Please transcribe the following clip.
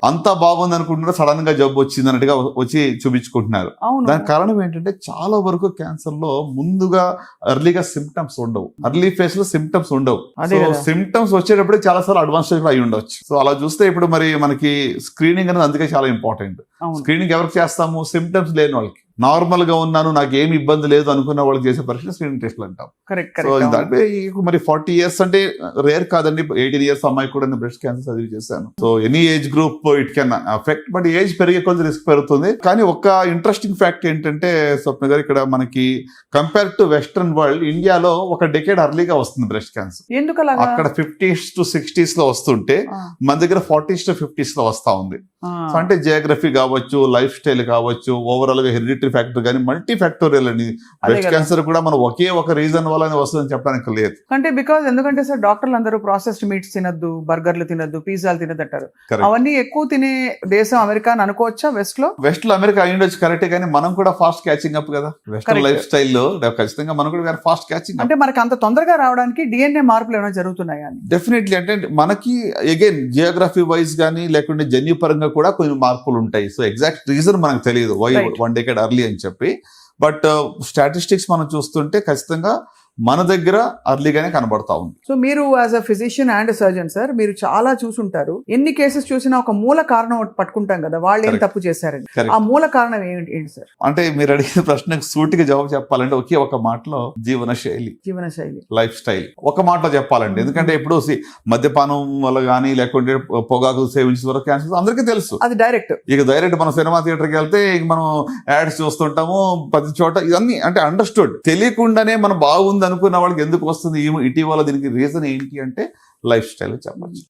అంతా బాగుంది అనుకుంటున్నారు, సడన్ గా జబ్బు వచ్చింది అన్నట్టుగా వచ్చి చూపించుకుంటున్నారు. దానికి కారణం ఏంటంటే చాలా వరకు క్యాన్సర్ లో ముందుగా ఎర్లీగా సిమ్టమ్స్ ఉండవు, ఎర్లీ ఫేజ్ లో సిమ్టమ్స్ ఉండవు. సో సిమ్టమ్స్ వచ్చేటప్పుడు చాలా సార్లు అడ్వాన్స్ స్టేజ్ లో అయి ఉండొచ్చు. సో అలా చూస్తే ఇప్పుడు మరి మనకి స్క్రీనింగ్ అనేది అందుకే చాలా ఇంపార్టెంట్. స్క్రీనింగ్ ఎవరికి చేస్తాము? సిమ్టమ్స్ లేని వాళ్ళకి. నార్మల్ గా ఉన్నాను, నాకు ఏమి ఇబ్బంది లేదు అనుకున్న వాళ్ళకి చేసే పరీక్ష స్క్రీనింగ్ టెస్ట్లు అంటాం. సో అంటే మరి 40 years అంటే రేర్ కాదండి. 18 years అమ్మాయి కూడా నేను బ్రెస్ట్ క్యాన్సర్ సర్జరీ చేశాను. So any age group it can affect, but age పెరిగే కొద్ది రిస్క్ పెరుగుతుంది. కానీ ఒక ఇంట్రెస్టింగ్ ఫ్యాక్ట్ ఏంటంటే స్వప్న గారు, ఇక్కడ మనకి కంపేర్ టు వెస్టర్న్ వరల్డ్, ఇండియాలో ఒక డెకేడ్ అర్లీగా వస్తుంది బ్రెస్ట్ క్యాన్సర్. అక్కడ 50s to 60s లో వస్తుంటే మన దగ్గర 40s to 50s లో వస్తా ఉంది. సో అంటే జియోగ్రఫీ కావచ్చు, లైఫ్ స్టైల్ కావచ్చు, ఓవరాల్ గా హెరిడిటరీ ఫ్యాక్టర్ కానీ మల్టీ ఫ్యాక్టోరియల్ అని. బ్రెస్ట్ క్యాన్సర్ కూడా మనం ఒకే ఒక రీజన్ వల్ల వస్తుందని చెప్పడానికి లేదు. అంటే ఎందుకంటే సార్ డాక్టర్లు అందరూ ప్రాసెస్డ్ మీట్స్ తినద్దు, బర్గర్లు తినద్దు, పిజ్జాలు తినద్దు అంటారు. అవన్నీ ఎక్కువ తినే దేశం అమెరికా అని అనుకోవచ్చా? వెస్ట్ లో అమెరికా అయ్యుండొచ్చు, కరెక్టే. కానీ మనం కూడా ఫాస్ట్ క్యాచింగ్ అప్ కదా వెస్టర్న్ లైఫ్ స్టైల్లో. ఖచ్చితంగా మనం కూడా ఫాస్ట్ క్యాచింగ్. అంటే మనకి అంత తొందరగా రావడానికి డిఎన్ఏ మార్పులు ఏమైనా జరుగుతున్నాయా? డెఫినెట్లీ. అంటే మనకి అగైన్ జియోగ్రఫీ వైజ్ కానీ లేకుంటే జన్యు పరంగా కూడా కొన్ని మార్పులు ఉంటాయి. సో ఎగ్జాక్ట్ రీజన్ మనకు తెలియదు వై 1 decade early అని చెప్పి. బట్ స్టాటిస్టిక్స్ మనం చూస్తుంటే ఖచ్చితంగా మన దగ్గర అర్లీగానే కనబడతా ఉంది. సో మీరు as a physician and surgeon sir, మీరు చాలా చూసుంటారు. ఎన్ని కేసెస్ చూసినా ఒక మూల కారణం పట్టుకుంటాం కదా, వాళ్ళు ఏం తప్పు చేశారని. ఆ మూల కారణం ఏంటి సార్? అంటే మీరు అడిగిన ప్రశ్నకు సూటిగా జవాబు చెప్పాలంటే ఒకే ఒక మాటలో జీవనశైలి, లైఫ్ స్టైల్. ఒక మాటలో చెప్పాలండి. ఎందుకంటే ఇప్పుడు మద్యపానం వల్ల కానీ లేకుంటే పొగాకు సేవించిన వరకు క్యాన్సర్ అందరికీ తెలుసు. అది డైరెక్ట్. ఇక డైరెక్ట్ మనం సినిమా థియేటర్కి వెళ్తే మనం యాడ్స్ చూస్తుంటాము ప్రతి చోట. ఇవన్నీ అంటే అండర్స్టూడ్. తెలియకుండానే మనం బాగుంది అనుకున్న వాళ్ళకి ఎందుకు వస్తుంది? ఇటీవల దీనికి రీజన్ ఏంటి అంటే లైఫ్ స్టైల్ చెప్పచ్చు.